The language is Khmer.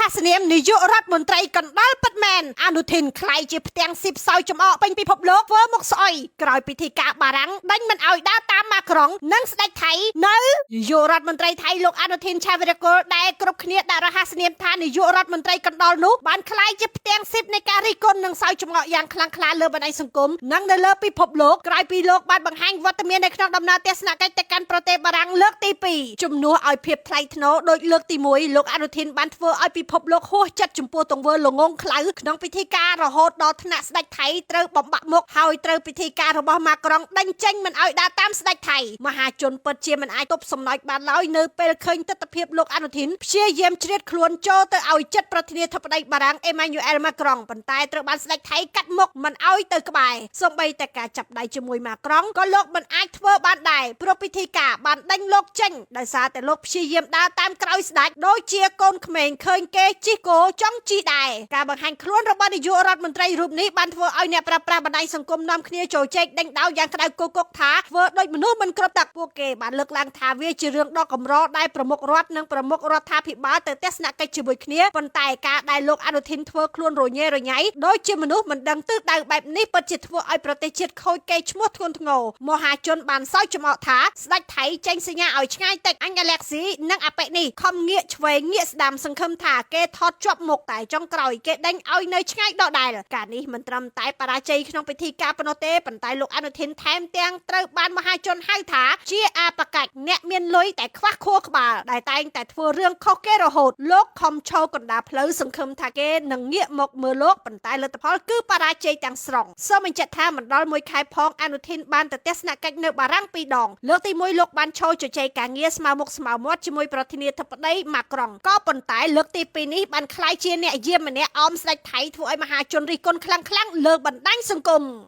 ហាសនាមនាយករដ្ឋមន្ត្រីកណ្ដាលពិតមែនអនុทิនខ្លាយជាផ្ទាំងស៊ីបសោយចំអកពេញពិភពលោកធ្វើមុខស្អុយក្រោយពិធីការបារាំងដេញមិនឲ្យដើរតាមម៉ាក្រុងនិងស្ដេចថៃនៅនាយករដ្ឋមន្ត្រីថៃលោកអនុทิនឆាវិរកុលដែលគ្រប់គ្នាដាក់រហស្សនាមថានាយករដ្ឋមន្ត្រីកណ្ដាលនោះបានខ្លាយជាផ្ទាំងស៊ីបនៃការរិះគន់និងសោយចំអកយ៉ាងខ្លាំងក្លាលើបណ្ដាញសង្គមនិងនៅលើពិភពលោកក្រោយពីលោកបានបង្ហាញវត្តមាននៅក្នុងដំណើរទស្សនកិច្ចទៅកាន់ប្រទេសបារាំងលើកទី2ជំនួសឲ្យភាពថ្លៃថ្នូរដោយលើកទី1លោកអនុทิនបានធ្វើឲ្យពិភពលោកហួសចិត្តចំពោះទង្វើល្ងងខ្លៅក្នុងពិធីការរហូតដល់ថ្នាក់ស្ដេចថៃត្រូវបំបាក់មុខហើយត្រូវពិធីការរបស់ម៉ាក្រុងដេញចេញមិនឲ្យដើរតាមស្ដេចថៃមហាជនពិតជាមិនអាចទប់សំណោចបានឡើយនៅពេលឃើញទស្សនវិជ្ជាលោកអនុทิនព្យាយាមជ្រៀតខ្លួនចូលទៅឲ្យចិត្តប្រធានាធិបតីបារាំងអេម៉ាញូអែលម៉ាក្រុងប៉ុន្តែត្រូវបានស្ដេចថៃកាត់មុខមិនឲ្យទៅក្បែរសូម្បីតែការចាប់ដៃជាមួយម៉ាក្រុងក៏លោកមិនអាចធ្វើបានដែរព្រោះពិធីការបានដេញលោកចេញដោយសារតែលោកព្យាយាមដើរតាមក្រោយស្ដេចដូចជាកូនក្មេងឃើញគេជិះគោចង់ជិះដែរការបង្ហាញខ្លួនរបស់នាយករដ្ឋមន្ត្រីរូបនេះបានធ្វើឲ្យអ្នកប្រើប្រាស់បណ្ដាញសង្គមនាំគ្នាចូលចែកដេញដោលយ៉ាងក្តៅគគុកថាធ្វើដូចមនុស្សមិនគ្រប់ទឹកពួកគេបានលើកឡើងថាវាជារឿងដ៏កម្រដែលប្រមុខរដ្ឋនិងប្រមុខរដ្ឋាភិបាលទៅទស្សនកិច្ចជាមួយគ្នាប៉ុន្តែការដែលលោកអនុทิនធ្វើខ្លួនរញ៉េរញ៉ៃដូចជាមនុស្សមិនដឹងទិសដៅបែបនេះពិតជាធ្វើឲ្យប្រទេសជាតិខូចកេរ្តិ៍ឈ្មោះធ្ងន់ធ្ងរមហាជនបានសោយចំអកថាស្ដេចថៃចេញសញ្ញាឲ្យឆ្ងាយតិចអញអាឡែកស៊ីនិងអាប៉ិនេះខំងាកឆ្វេងងាកស្ដាំសង្ឃឹមថាគេថតជាប់មុខតែចុងក្រោយគេដេញឲ្យនៅឆ្ងាយដដែលការនេះមិនត្រឹមតែបរាជ័យក្នុងពិធីការប៉ុណ្ណោះទេប៉ុន្តែលោកអនុทิនថែមទាំងត្រូវបានមហាជនហៅថាជាអាបកាច់អ្នកមានលុយតែខ្វះខួរក្បាលដែលតែងតែធ្វើរឿងខុសគេរហូតលោកខំឈរកណ្ដាលផ្លូវសង្ឃឹមថាគេនឹងងាកមកមើលលោកប៉ុន្តែលទ្ធផលគឺបរាជ័យទាំងស្រុងសូមបញ្ជាក់ថាមិនដល់1ខែផងអនុทิនបានទៅទស្សនកិច្ចនៅបារាំង2ដងលើកទី1លោកបានឈរជជែកការងារស្មើមុខស្មើមាត់ជាមួយប្រធានាធិបតីម៉ាក្រុងក៏ប៉ុន្តែលើកទី2នេះបានក្លាយជាអ្នកយាមម្នាក់អមស្ដេចថៃធ្វើឲ្យមហាជនរិះគន់ខ្លាំងៗលើបណ្ដាញសង្គម